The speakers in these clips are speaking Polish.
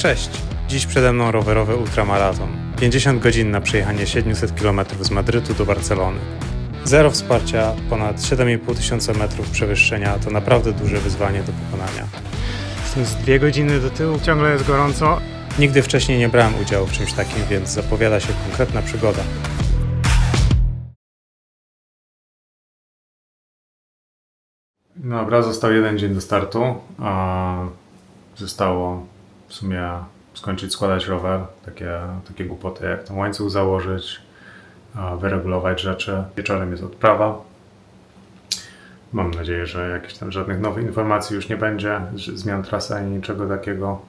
Cześć! Dziś przede mną rowerowy ultramaraton. 50 godzin na przejechanie 700 km z Madrytu do Barcelony. Zero wsparcia, ponad 7,5 tysiąca metrów przewyższenia to naprawdę duże wyzwanie do pokonania. Są z 2 godziny do tyłu, ciągle jest gorąco. Nigdy wcześniej nie brałem udziału w czymś takim, więc zapowiada się konkretna przygoda. Dobra, został jeden dzień do startu. Zostało w sumie skończyć składać rower. Takie głupoty jak ten łańcuch założyć, wyregulować rzeczy. Wieczorem jest odprawa. Mam nadzieję, że jakichś tam żadnych nowych informacji już nie będzie, zmian trasy ani niczego takiego.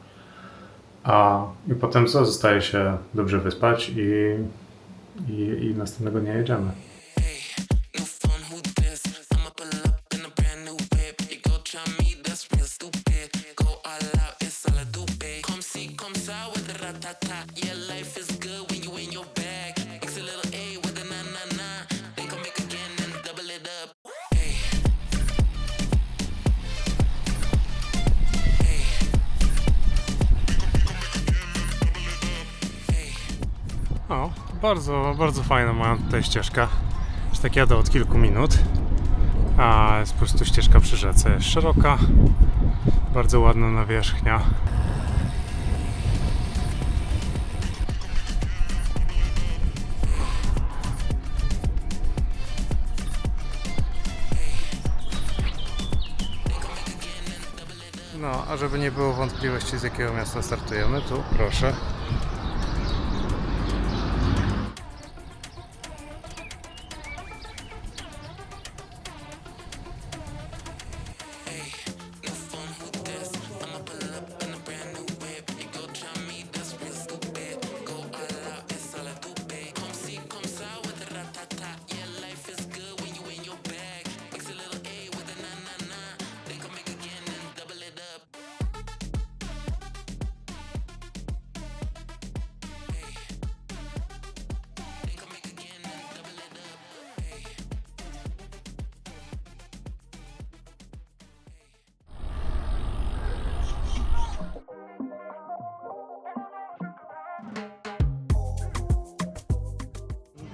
I potem zostaje się dobrze wyspać i następnego dnia jedziemy. O, bardzo fajna moja tutaj ścieżka. Już tak jadę od kilku minut. Jest po prostu ścieżka przy rzece. Jest szeroka, bardzo ładna nawierzchnia. No, a żeby nie było wątpliwości, z jakiego miasta startujemy, tu proszę.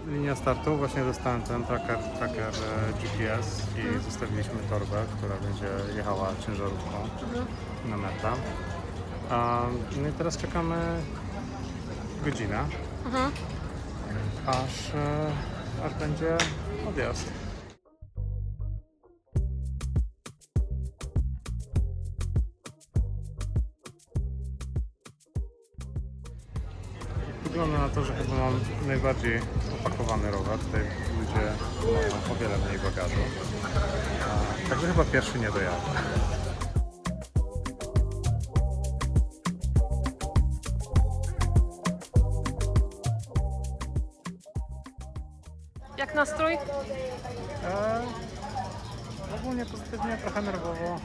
Linia startu, właśnie dostałem ten tracker GPS i zostawiliśmy torbę, która będzie jechała ciężarówką na metę. No i teraz czekamy godzinę, aż będzie odjazd. Wygląda na to, że chyba mam najbardziej opakowany rower. Tutaj ludzie mają o wiele mniej bagażu. Także chyba pierwszy nie dojadę. Jak nastrój? Ogólnie pozytywnie, trochę nerwowo.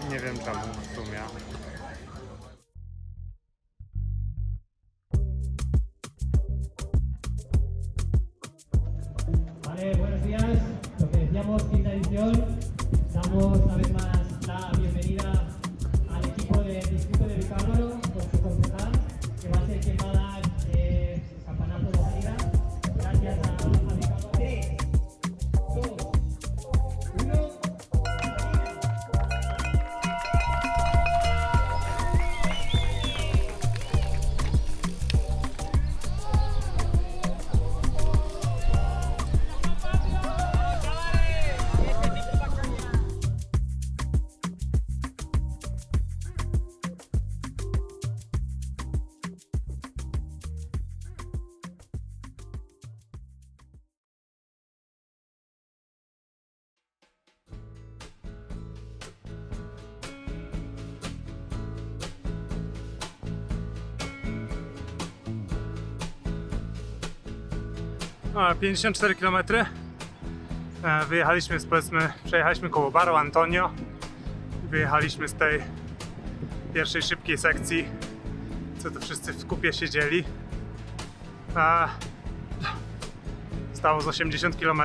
Nie wiem czemu w sumie. Vale, buenos días. Lo que decíamos, quinta edición. Damos una vez más la bienvenida al equipo del distrito de Vicálvaro con su concejal, que va a ser quien va a dar el campanazo de salida. Gracias a Vicálvaro. 3, 2, 1. A, 54 km. Wyjechaliśmy, przejechaliśmy koło baru Antonio. Wyjechaliśmy z tej pierwszej szybkiej sekcji, co to wszyscy w kupie siedzieli. Stało z 80 km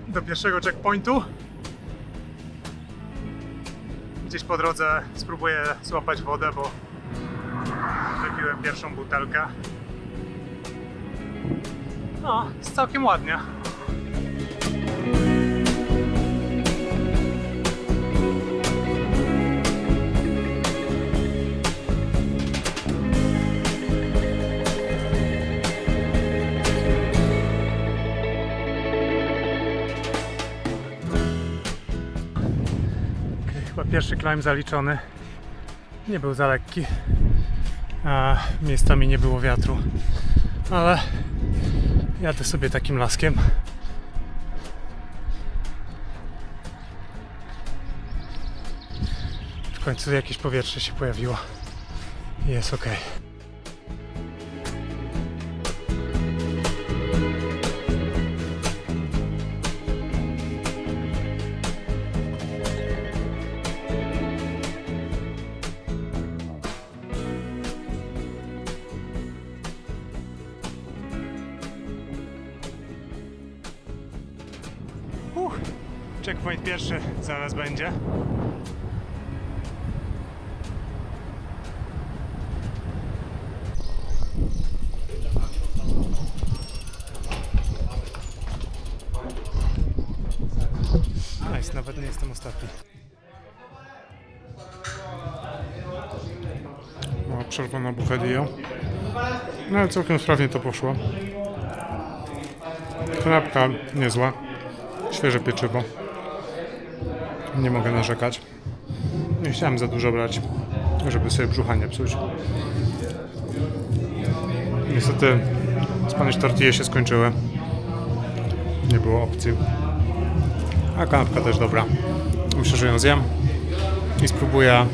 do pierwszego checkpointu. Gdzieś po drodze spróbuję złapać wodę, bo wypiłem pierwszą butelkę. No, jest całkiem ładnie. Chyba pierwszy climb zaliczony. Nie był za lekki, a miejscami nie było wiatru, ale jadę sobie takim laskiem. W końcu jakieś powietrze się pojawiło i jest ok. Checkpoint pierwszy zaraz będzie. Nice, nawet nie jestem ostatni. Była przerwa na buchadillo. No ale całkiem sprawnie to poszło. Kanapka niezła. Świeże pieczywo. Nie mogę narzekać. Nie chciałem za dużo brać, żeby sobie brzucha nie psuć. Niestety Spanish tortille się skończyły. Nie było opcji. A kanapka też dobra. Myślę, że ją zjem i spróbuję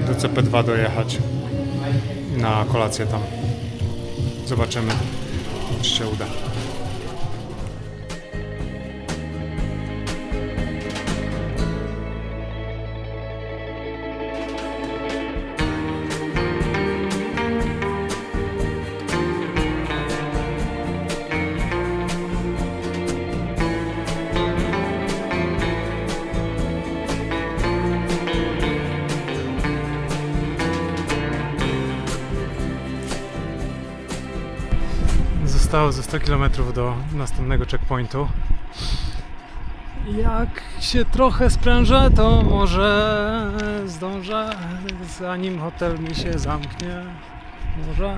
do CP2 dojechać na kolację tam. Zobaczymy, czy się uda. Zostało ze 100 km do następnego checkpointu. Jak się trochę sprężę, to może zdążę, zanim hotel mi się zamknie. Może.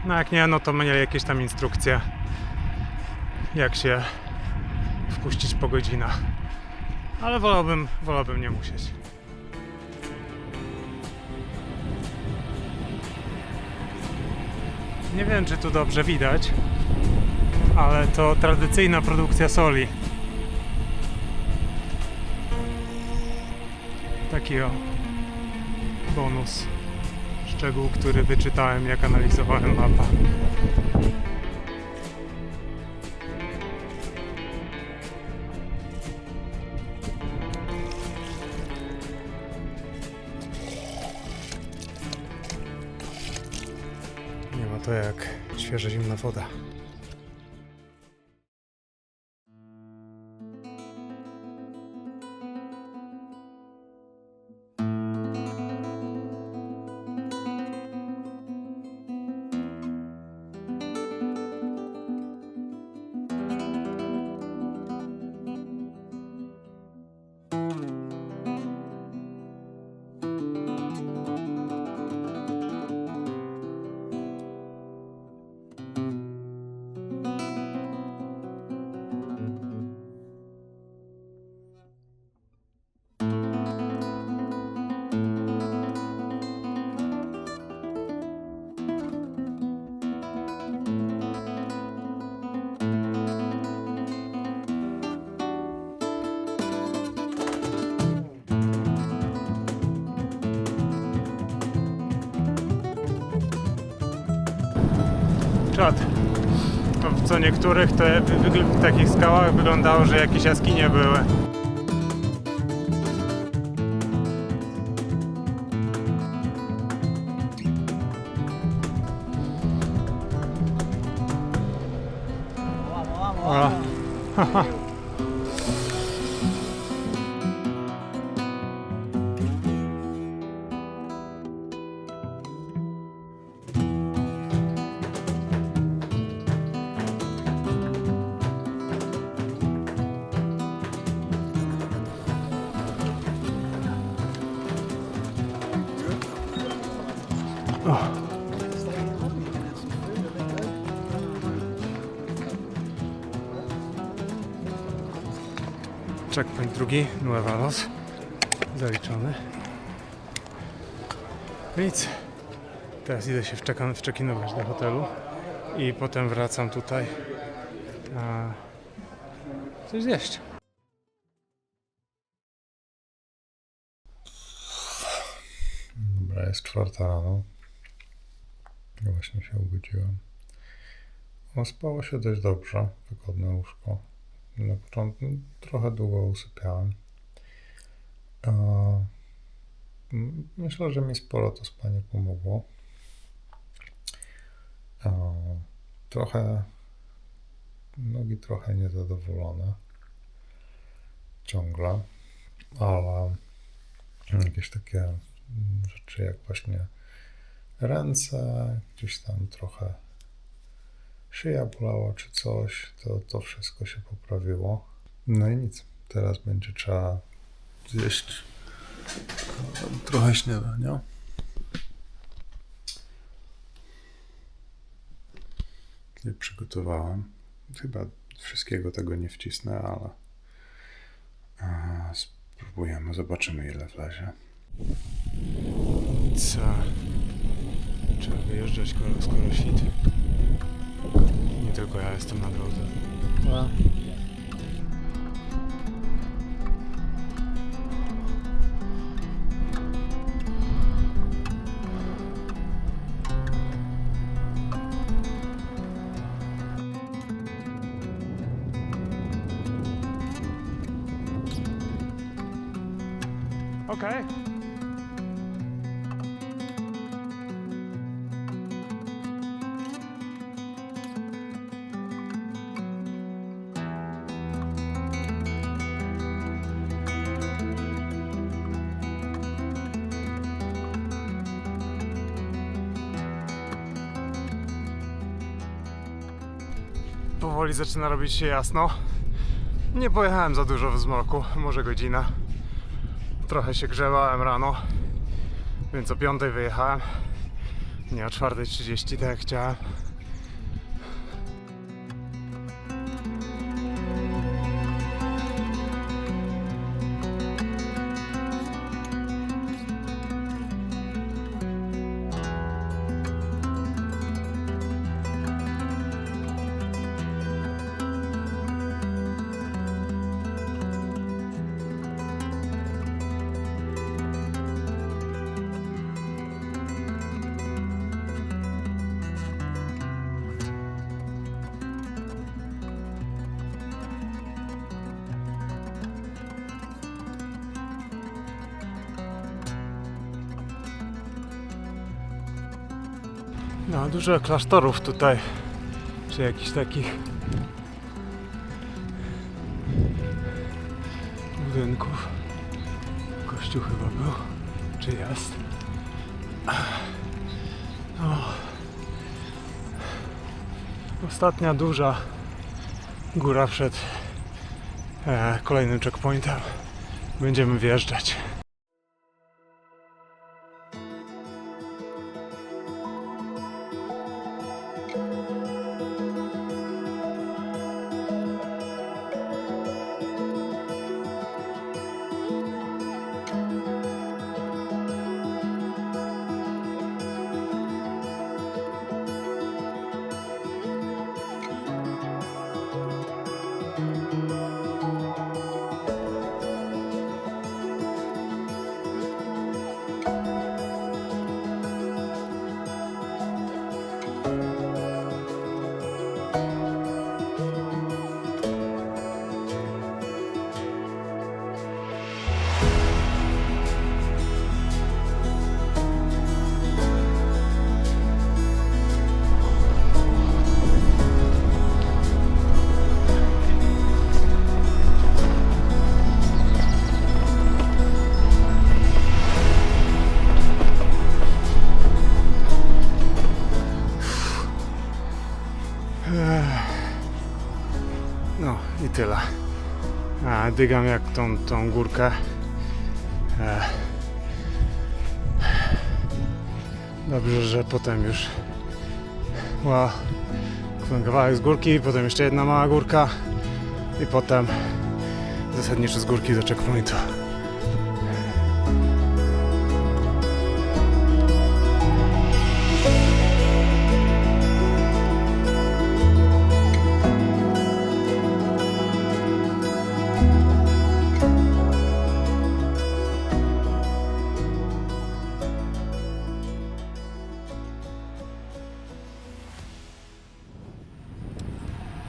No jak nie, no to mieli jakieś tam instrukcje, jak się wpuścić po godzinach. Ale wolałbym nie musieć. Nie wiem, czy tu dobrze widać, ale to tradycyjna produkcja soli. Taki o bonus, szczegół, który wyczytałem, jak analizowałem mapę. Nie ma to jak świeża zimna woda. Czad. W co niektórych w takich skałach wyglądało, że jakieś jaskinie były. O. Checkpoint drugi, Nueva Los. Zaliczony. Nic. Teraz idę się wczekinować do hotelu i potem wracam tutaj coś zjeść. Dobra, jest 4 rano. Ja właśnie się obudziłem. Spało się dość dobrze, wygodne łóżko. Na początku trochę długo usypiałem. Myślę, że mi sporo to spanie pomogło. Nogi trochę niezadowolone. Ciągle. Ale jakieś takie rzeczy jak właśnie ręce, gdzieś tam trochę szyja bolała czy coś, to wszystko się poprawiło. No i nic. Teraz będzie trzeba zjeść trochę śniadania. Nie przygotowałem. Chyba wszystkiego tego nie wcisnę, ale spróbujemy, zobaczymy ile wlezie. Co? Trzeba wyjeżdżać skoro świt. Nie tylko ja jestem na drodze. Okay. Powoli zaczyna robić się jasno. Nie pojechałem za dużo w zmroku, może godzina. Trochę się grzewałem rano, więc o 5 wyjechałem, nie o 4:30, tak jak chciałem. No, dużo klasztorów tutaj, czy jakichś takich budynków. Kościół chyba był, czy jest? O. Ostatnia duża góra przed kolejnym checkpointem. Będziemy wjeżdżać. No i tyle. Dygam jak tą górkę. Dobrze, że potem już ten kawałek z górki, potem jeszcze jedna mała górka i potem zasadniczo z górki do checkpointu.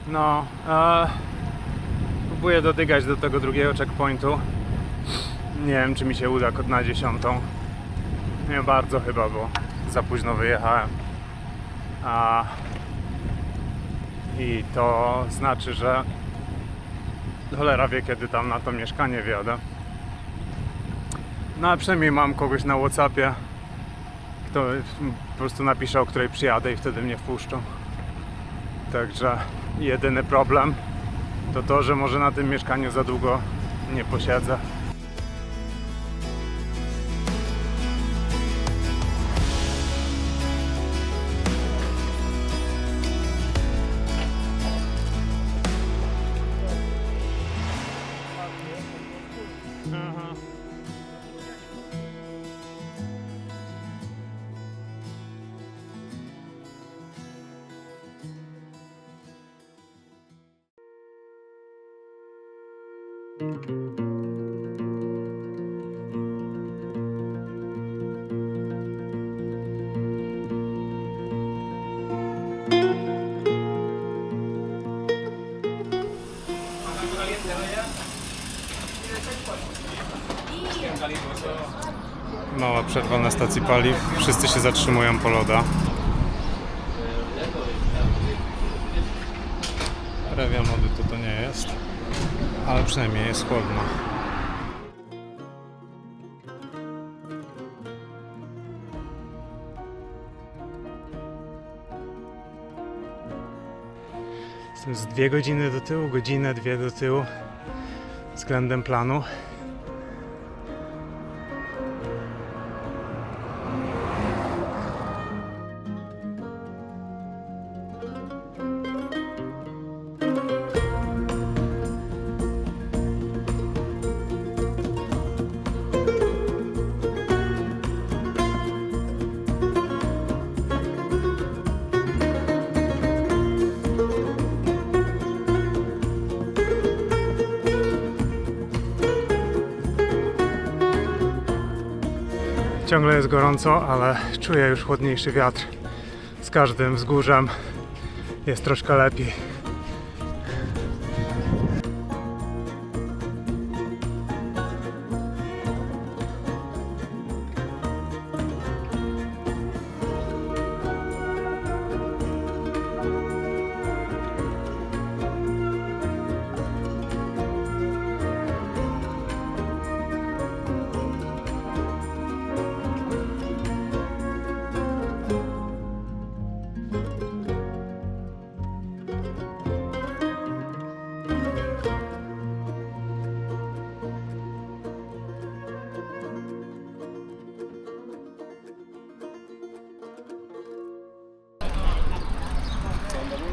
No, próbuję dotykać do tego drugiego checkpointu. Nie wiem, czy mi się uda na 10. Nie bardzo chyba, bo za późno wyjechałem. I to znaczy, że cholera wie, kiedy tam na to mieszkanie wjadę. No a przynajmniej mam kogoś na WhatsAppie, kto po prostu napisze, o której przyjadę i wtedy mnie wpuszczą. Także jedyny problem to to, że może na tym mieszkaniu za długo nie posiedzę. Mała przerwa na stacji paliw. Wszyscy się zatrzymują po loda. Rewia mody to nie jest, ale przynajmniej jest chłodno. To jest 2 godziny do tyłu, godzinę, 2 do tyłu względem planu. Ciągle jest gorąco, ale czuję już chłodniejszy wiatr. Z każdym wzgórzem jest troszkę lepiej.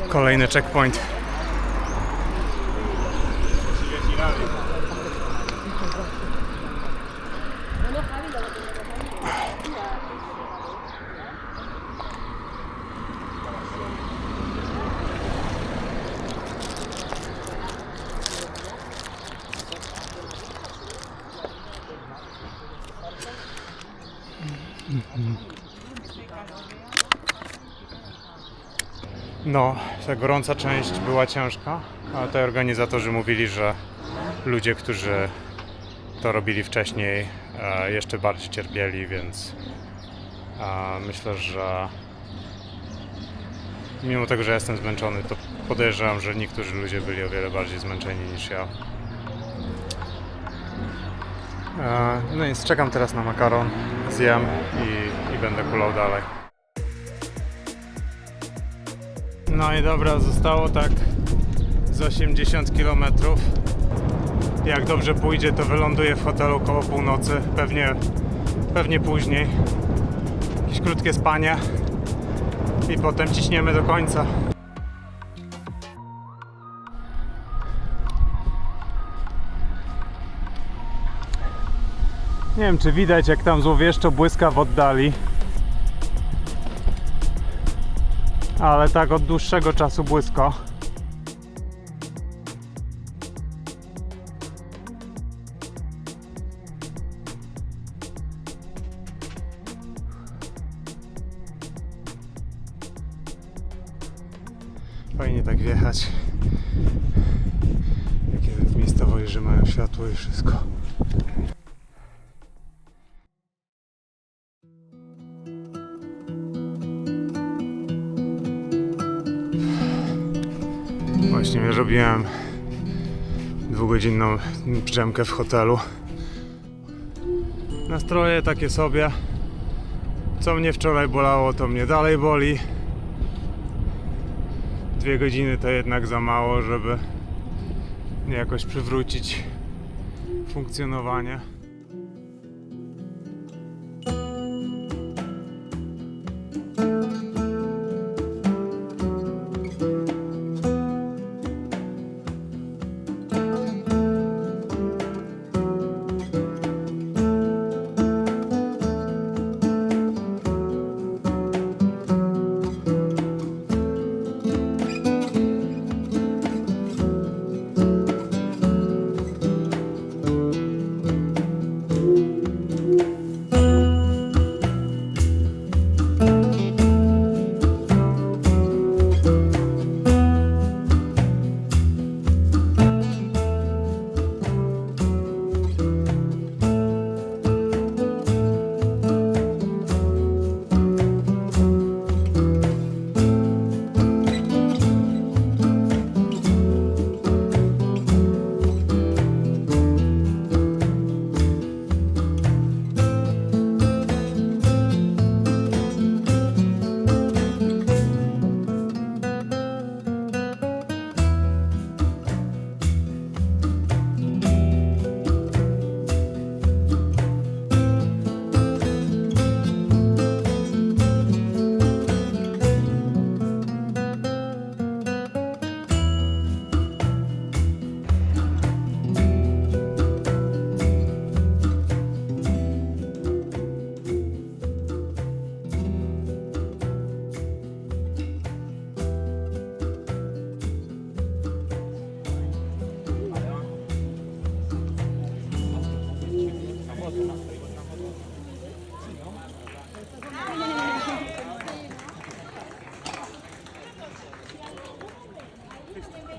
Kolejny checkpoint. No, ta gorąca część była ciężka, ale tutaj organizatorzy mówili, że ludzie, którzy to robili wcześniej, jeszcze bardziej cierpieli, więc myślę, że mimo tego, że jestem zmęczony, to podejrzewam, że niektórzy ludzie byli o wiele bardziej zmęczeni niż ja. No więc czekam teraz na makaron, zjem i będę kulał dalej. No i dobra, zostało tak z 80 km. Jak dobrze pójdzie, to wyląduję w hotelu koło północy, pewnie później. jakieś krótkie spanie i potem ciśniemy do końca. Nie wiem, czy widać, jak tam złowieszczo błyska w oddali, ale tak od dłuższego czasu błysko. Fajnie tak wjechać. Jakie w miejscowości, że mają światło i wszystko. Właśnie robiłem 2-godzinną drzemkę w hotelu. Nastroje takie sobie. Co mnie wczoraj bolało, to mnie dalej boli. 2 godziny to jednak za mało, żeby jakoś przywrócić funkcjonowanie.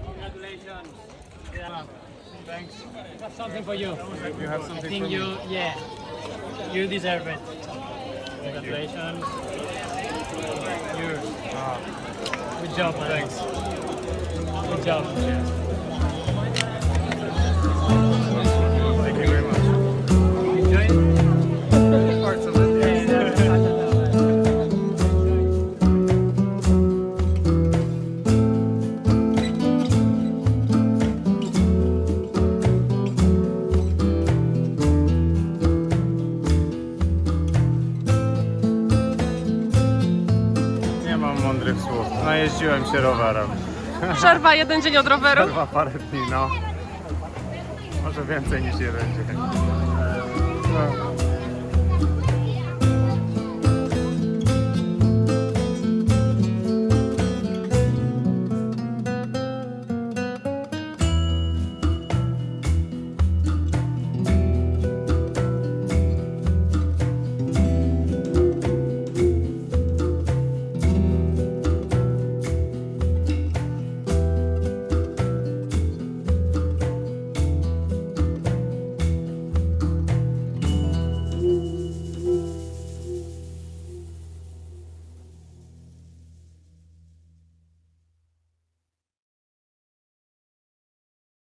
Congratulations. Yeah. Thanks. I have something for you. You have I something think for you, me? yeah, you deserve it. Congratulations. Yours. Good job, man. Thanks. Good job. Thank you very much. Enjoy it. Parts of it. Nie mam mądrych słów. Najeździłem się rowerem. Przerwa, 1 dzień od roweru. Trwa parę dni, no. Może więcej niż 1 dzień. No.